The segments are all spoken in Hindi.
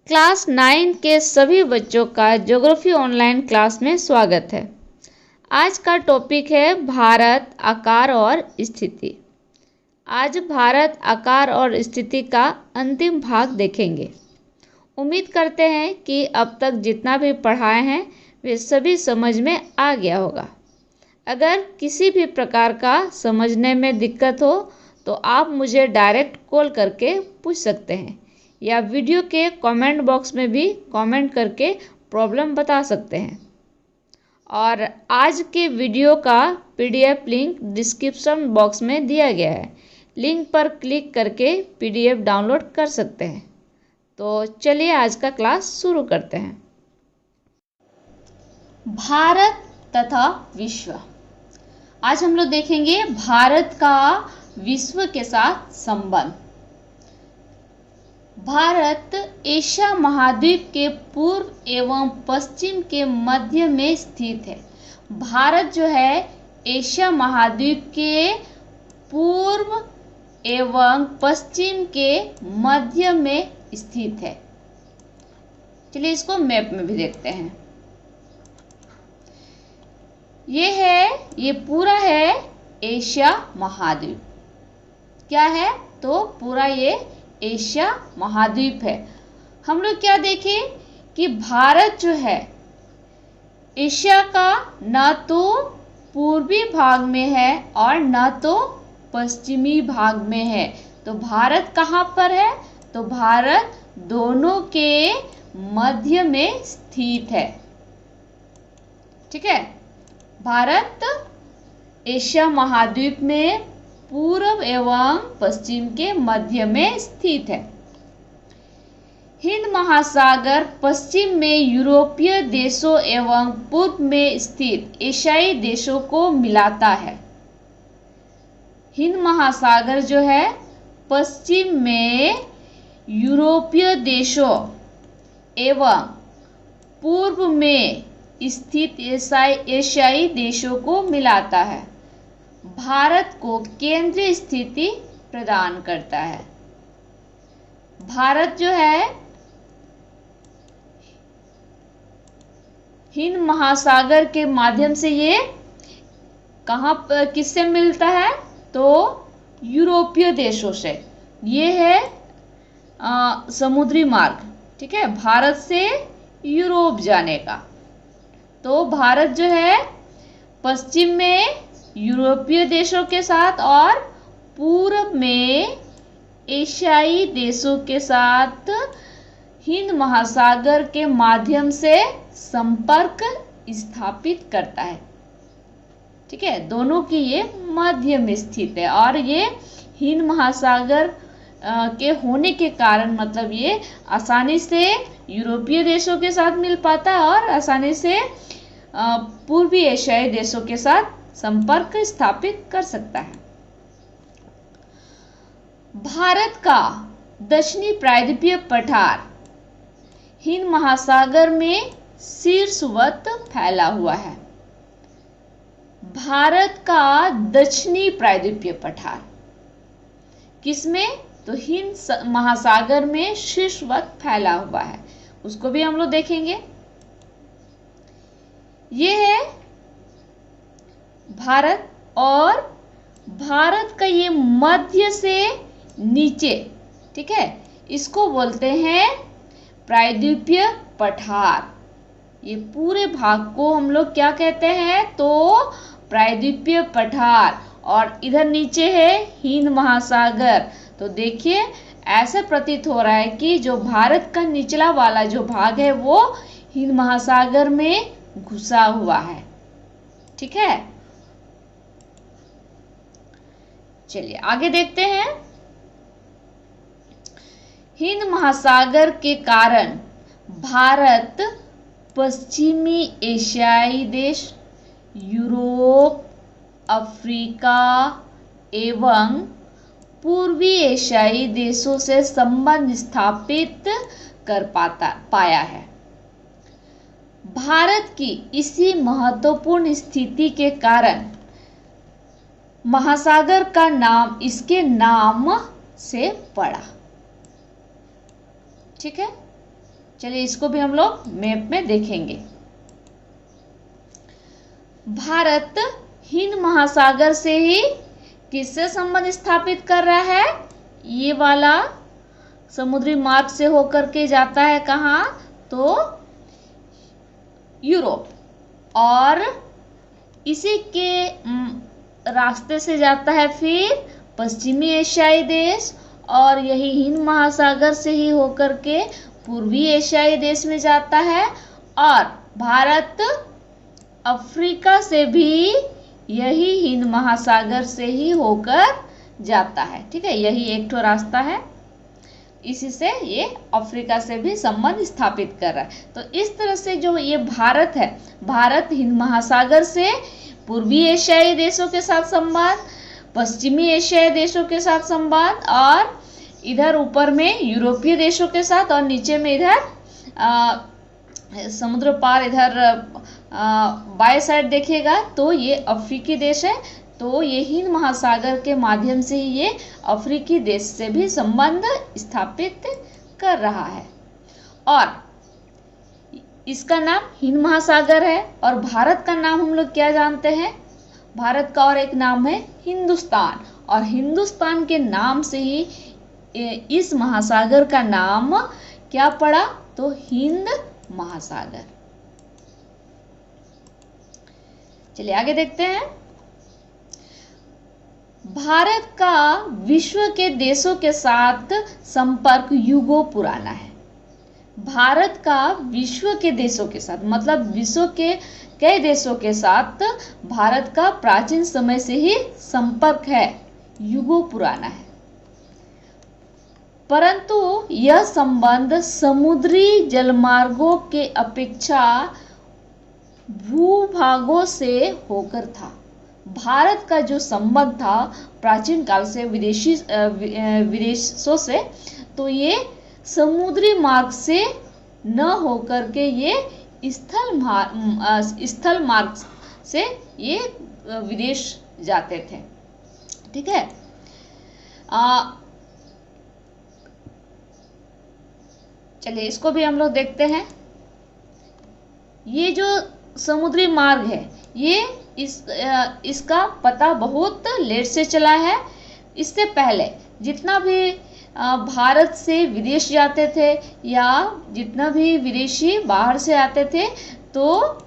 क्लास 9 के सभी बच्चों का ज्योग्राफी ऑनलाइन क्लास में स्वागत है। आज का टॉपिक है भारत आकार और स्थिति। आज भारत आकार और स्थिति का अंतिम भाग देखेंगे। उम्मीद करते हैं कि अब तक जितना भी पढ़ाए हैं वे सभी समझ में आ गया होगा। अगर किसी भी प्रकार का समझने में दिक्कत हो तो आप मुझे डायरेक्ट कॉल करके पूछ सकते हैं या वीडियो के कमेंट बॉक्स में भी कमेंट करके प्रॉब्लम बता सकते हैं। और आज के वीडियो का पीडीएफ लिंक डिस्क्रिप्शन बॉक्स में दिया गया है। लिंक पर क्लिक करके पीडीएफ डाउनलोड कर सकते हैं। तो चलिए आज का क्लास शुरू करते हैं। भारत तथा विश्व। आज हम लोग देखेंगे भारत का विश्व के साथ संबंध। भारत एशिया महाद्वीप के पूर्व एवं पश्चिम के मध्य में स्थित है। भारत जो है एशिया महाद्वीप के पूर्व एवं पश्चिम के मध्य में स्थित है। चलिए इसको मैप में भी देखते हैं। ये पूरा है एशिया महाद्वीप। क्या है? तो पूरा ये एशिया महाद्वीप है। हम लोग क्या देखें कि भारत जो है एशिया का न तो पूर्वी भाग में है और न तो पश्चिमी भाग में है। तो भारत कहाँ पर है? तो भारत दोनों के मध्य में स्थित है। ठीक है, भारत एशिया महाद्वीप में पूर्व एवं पश्चिम के मध्य में स्थित है। हिंद महासागर पश्चिम में यूरोपीय देशों एवं पूर्व में स्थित एशियाई देशों को मिलाता है। हिंद महासागर जो है पश्चिम में यूरोपीय देशों एवं पूर्व में स्थित एशियाई देशों को मिलाता है। भारत को केंद्रीय स्थिति प्रदान करता है। भारत जो है हिंद महासागर के माध्यम से ये किससे मिलता है? तो यूरोपीय देशों से। ये है समुद्री मार्ग। ठीक है, भारत से यूरोप जाने का। तो भारत जो है पश्चिम में यूरोपीय देशों के साथ और पूर्व में एशियाई देशों के साथ हिंद महासागर के माध्यम से संपर्क स्थापित करता है। ठीक है, दोनों की ये मध्य में स्थित है और ये हिंद महासागर के होने के कारण मतलब ये आसानी से यूरोपीय देशों के साथ मिल पाता है और आसानी से पूर्वी एशियाई देशों के साथ संपर्क स्थापित कर सकता है। भारत का दक्षिणी प्रायद्वीपीय पठार हिंद महासागर में शीर्षवत फैला हुआ है। भारत का दक्षिणी प्रायद्वीपीय पठार किसमें? तो हिंद महासागर में शीर्षवत फैला हुआ है। उसको भी हम लोग देखेंगे। ये है भारत और भारत का ये मध्य से नीचे, ठीक है, इसको बोलते हैं प्रायद्वीपीय पठार। ये पूरे भाग को हम लोग क्या कहते हैं? तो प्रायद्वीपीय पठार। और इधर नीचे है हिंद महासागर। तो देखिए ऐसा प्रतीत हो रहा है कि जो भारत का निचला वाला जो भाग है वो हिंद महासागर में घुसा हुआ है। ठीक है, चलिए आगे देखते हैं। हिंद महासागर के कारण भारत पश्चिमी एशियाई देश, यूरोप, अफ्रीका एवं पूर्वी एशियाई देशों से संबंध स्थापित कर पाया है। भारत की इसी महत्वपूर्ण स्थिति के कारण महासागर का नाम इसके नाम से पड़ा। ठीक है, चलिए इसको भी हम लोग मैप में देखेंगे। भारत हिंद महासागर से ही किससे संबंध स्थापित कर रहा है? ये वाला समुद्री मार्ग से होकर के जाता है कहाँ? तो यूरोप, और इसी के रास्ते से जाता है फिर पश्चिमी एशियाई देश, और यही हिंद महासागर से ही होकर के पूर्वी एशियाई देश में जाता है, और भारत अफ्रीका से भी यही हिंद महासागर से ही होकर जाता है। ठीक है, यही एक ठो रास्ता है, इसी से ये अफ्रीका से भी संबंध स्थापित कर रहा है। तो इस तरह से जो ये भारत है, भारत हिंद महासागर से पूर्वी एशियाई देशों के साथ संबंध, पश्चिमी एशियाई देशों के साथ संबंध, और इधर ऊपर में यूरोपीय देशों के साथ, और नीचे में इधर समुद्र पार इधर बाएं साइड देखिएगा तो ये अफ्रीकी देश है। तो ये हिंद महासागर के माध्यम से ही ये अफ्रीकी देश से भी संबंध स्थापित कर रहा है, और इसका नाम हिंद महासागर है। और भारत का नाम हम लोग क्या जानते हैं? भारत का और एक नाम है हिंदुस्तान, और हिंदुस्तान के नाम से ही इस महासागर का नाम क्या पड़ा? तो हिंद महासागर। चलिए आगे देखते हैं। भारत का विश्व के देशों के साथ संपर्क युगों पुराना है। भारत का विश्व के देशों के साथ मतलब विश्व के कई देशों के साथ भारत का प्राचीन समय से ही संपर्क है, युगों पुराना है। परंतु यह संबंध समुद्री जलमार्गों के अपेक्षा भूभागों से होकर था। भारत का जो संबंध था प्राचीन काल से विदेशों से, तो ये समुद्री मार्ग से न होकर के ये स्थल मार्ग से ये विदेश जाते थे। ठीक है, चलिए इसको भी हम लोग देखते हैं। ये जो समुद्री मार्ग है ये इसका पता बहुत लेट से चला है। इससे पहले जितना भी भारत से विदेश जाते थे या जितना भी विदेशी बाहर से आते थे, तो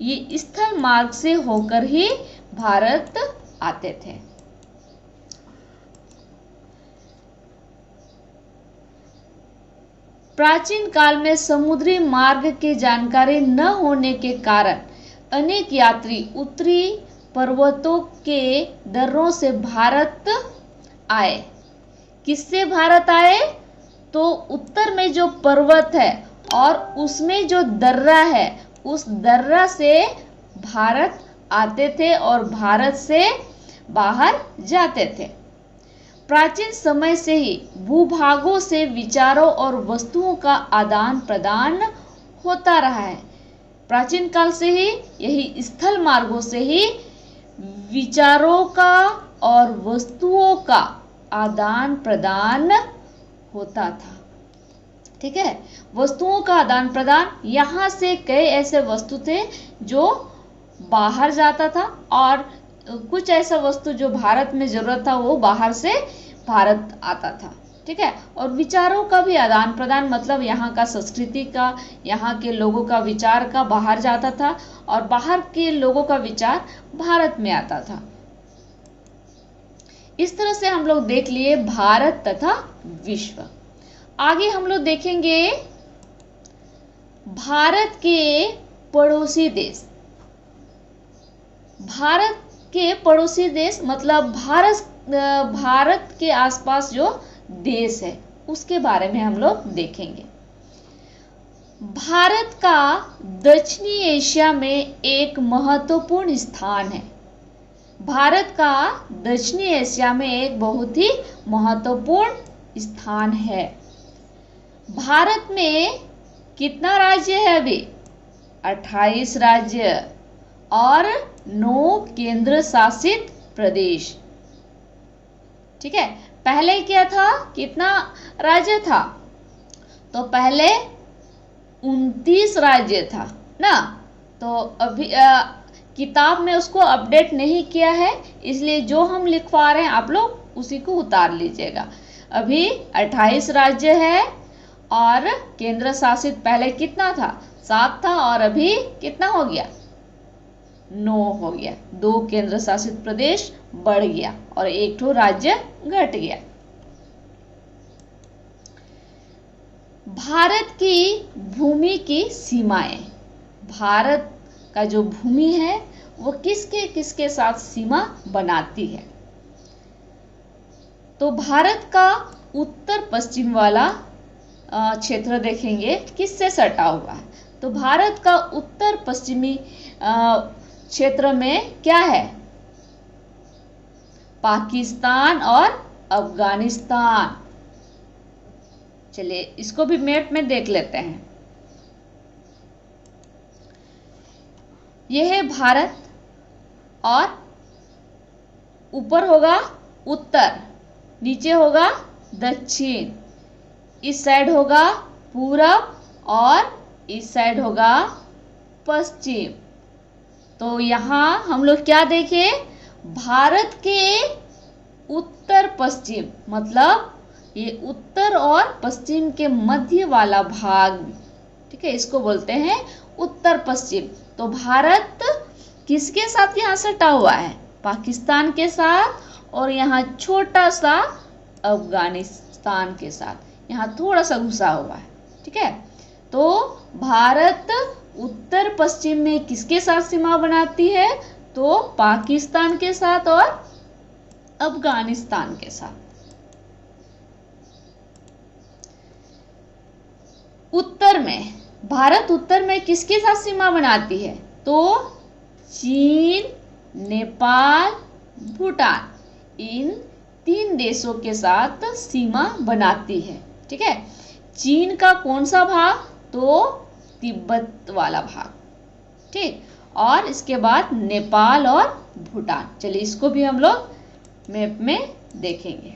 ये स्थल मार्ग से होकर ही भारत आते थे। प्राचीन काल में समुद्री मार्ग की जानकारी न होने के कारण अनेक यात्री उत्तरी पर्वतों के दर्रों से भारत आए। किससे भारत आए? तो उत्तर में जो पर्वत है और उसमें जो दर्रा है, उस दर्रा से भारत आते थे और भारत से बाहर जाते थे। प्राचीन समय से ही भूभागों से विचारों और वस्तुओं का आदान प्रदान होता रहा है। प्राचीन काल से ही यही स्थल मार्गों से ही विचारों का और वस्तुओं का आदान प्रदान होता था। ठीक है, वस्तुओं का आदान प्रदान, यहाँ से कई ऐसे वस्तु थे जो बाहर जाता था और कुछ ऐसा वस्तु जो भारत में जरूरत था वो बाहर से भारत आता था। ठीक है, और विचारों का भी आदान प्रदान, मतलब यहाँ का संस्कृति का, यहाँ के लोगों का विचार का बाहर जाता था और बाहर के लोगों का विचार भारत में आता था। इस तरह से हम लोग देख लिए भारत तथा विश्व। आगे हम लोग देखेंगे भारत के पड़ोसी देश। भारत के पड़ोसी देश मतलब भारत के आसपास जो देश है उसके बारे में हम लोग देखेंगे। भारत का दक्षिणी एशिया में एक महत्वपूर्ण स्थान है। भारत का दक्षिणी एशिया में एक बहुत ही महत्वपूर्ण स्थान है। भारत में कितना राज्य है अभी? 28 राज्य और 9 केंद्र शासित प्रदेश। ठीक है, पहले क्या था? कितना राज्य था? तो पहले 29 राज्य था ना। तो अभी किताब में उसको अपडेट नहीं किया है, इसलिए जो हम लिखवा रहे हैं आप लोग उसी को उतार लीजिएगा। अभी 28 राज्य है और केंद्र शासित पहले कितना था, 7 था, और अभी कितना हो गया, 9 हो गया। 2 केंद्र शासित प्रदेश बढ़ गया और 1 ठो राज्य घट गया। भारत की भूमि की सीमाएं, भारत का जो भूमि है वो किसके किसके साथ सीमा बनाती है। तो भारत का उत्तर पश्चिम वाला क्षेत्र देखेंगे किससे सटा हुआ है। तो भारत का उत्तर पश्चिमी क्षेत्र में क्या है, पाकिस्तान और अफगानिस्तान। चलिए इसको भी मैप में देख लेते हैं। यह है भारत और ऊपर होगा उत्तर, नीचे होगा दक्षिण, इस साइड होगा पूरब और इस साइड होगा पश्चिम। तो यहाँ हम लोग क्या देखें, भारत के उत्तर पश्चिम, मतलब ये उत्तर और पश्चिम के मध्य वाला भाग, ठीक है, इसको बोलते हैं उत्तर पश्चिम। तो भारत किसके साथ यहाँ सटा हुआ है, पाकिस्तान के साथ, और यहाँ छोटा सा अफगानिस्तान के साथ, यहाँ थोड़ा सा घुसा हुआ है, ठीक है। तो भारत उत्तर पश्चिम में किसके साथ सीमा बनाती है, तो पाकिस्तान के साथ और अफगानिस्तान के साथ। उत्तर में, भारत उत्तर में किसके साथ सीमा बनाती है, तो चीन, नेपाल, भूटान, इन 3 देशों के साथ सीमा बनाती है, ठीक है। चीन का कौन सा भाग, तो तिब्बत वाला भाग, ठीक, और इसके बाद नेपाल और भूटान। चलिए इसको भी हम लोग मैप में देखेंगे।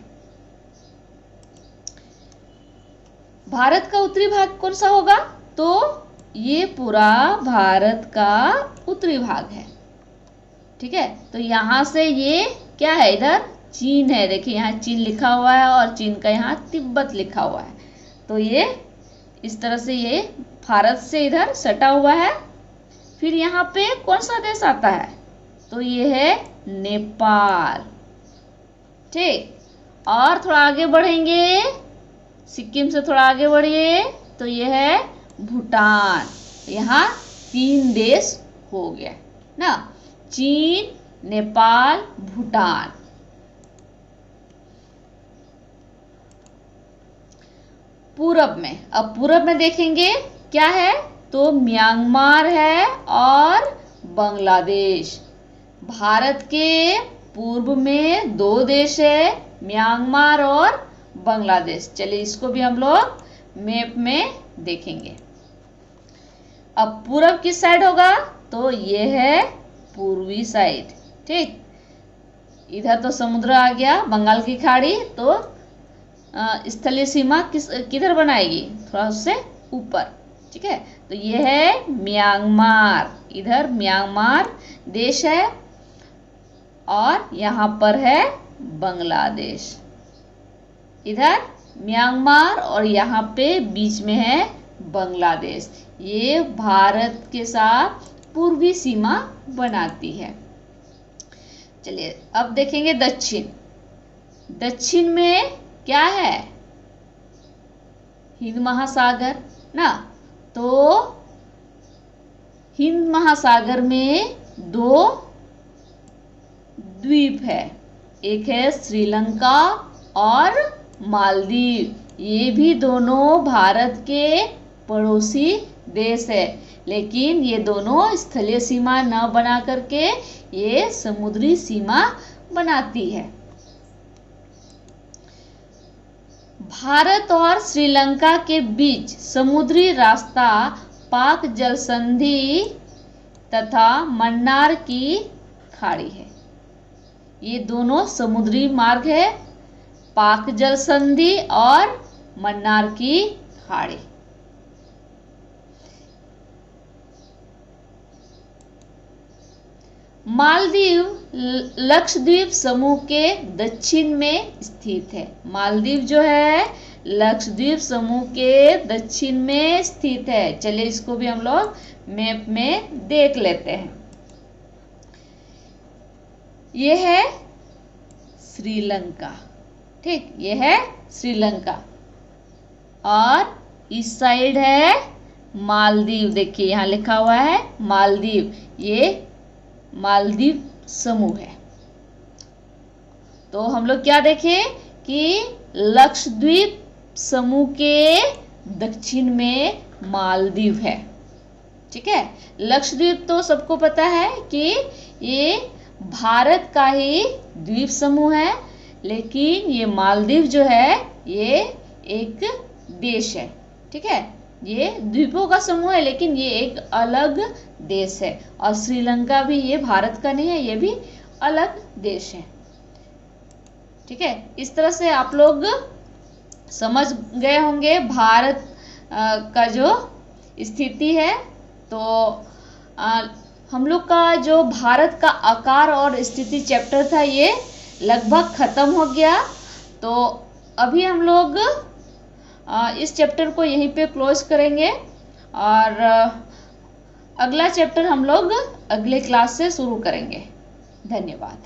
भारत का उत्तरी भाग कौन सा होगा, तो ये पूरा भारत का उत्तरी भाग है, ठीक है। तो यहाँ से ये क्या है, इधर चीन है, देखिए यहाँ चीन लिखा हुआ है और चीन का यहाँ तिब्बत लिखा हुआ है। तो ये इस तरह से ये भारत से इधर सटा हुआ है। फिर यहाँ पे कौन सा देश आता है, तो ये है नेपाल, ठीक। और थोड़ा आगे बढ़ेंगे, सिक्किम से थोड़ा आगे बढ़िए, तो ये है भूटान। यहाँ 3 देश हो गया ना, चीन, नेपाल, भूटान। पूरब में, अब पूरब में देखेंगे क्या है, तो म्यांमार है और बांग्लादेश। भारत के पूर्व में 2 देश है, म्यांमार और बांग्लादेश। चलिए इसको भी हम लोग मैप में देखेंगे। अब पूरब किस साइड होगा, तो ये है पूर्वी साइड, ठीक। इधर तो समुद्र आ गया, बंगाल की खाड़ी, तो स्थलीय सीमा किधर बनाएगी, थोड़ा उससे ऊपर, ठीक है। तो ये है म्यांमार, इधर म्यांमार देश है और यहाँ पर है बांग्लादेश। इधर म्यांमार और यहाँ पे बीच में है बांग्लादेश। ये भारत के साथ पूर्वी सीमा बनाती है। चलिए अब देखेंगे दक्षिण। दक्षिण में क्या है, हिंद महासागर ना। तो हिंद महासागर में 2 द्वीप है, एक है श्रीलंका और मालदीव। ये भी दोनों भारत के पड़ोसी देश है, लेकिन ये दोनों स्थलीय सीमा न बना करके ये समुद्री सीमा बनाती है। भारत और श्रीलंका के बीच समुद्री रास्ता पाक जल संधि तथा मन्नार की खाड़ी है। ये दोनों समुद्री मार्ग है, पाक जल संधि और मन्नार की खाड़ी। मालदीव लक्षद्वीप समूह के दक्षिण में स्थित है। मालदीव जो है लक्षद्वीप समूह के दक्षिण में स्थित है। चलिए इसको भी हम लोग मैप में देख लेते हैं। यह है श्रीलंका, ठीक, यह है श्रीलंका और इस साइड है मालदीव। देखिए यहाँ लिखा हुआ है मालदीव, ये मालदीव समूह है। तो हम लोग क्या देखें कि लक्षद्वीप समूह के दक्षिण में मालदीव है, ठीक है। लक्षद्वीप तो सबको पता है कि ये भारत का ही द्वीप समूह है, लेकिन ये मालदीव जो है ये एक देश है, ठीक है। ये द्वीपों का समूह है लेकिन ये एक अलग देश है। और श्रीलंका भी ये भारत का नहीं है, ये भी अलग देश है, ठीक है। इस तरह से आप लोग समझ गए होंगे भारत का जो स्थिति है। तो हम लोग का जो भारत का आकार और स्थिति चैप्टर था ये लगभग खत्म हो गया। तो अभी हम लोग इस चैप्टर को यहीं पे क्लोज करेंगे और अगला चैप्टर हम लोग अगले क्लास से शुरू करेंगे। धन्यवाद।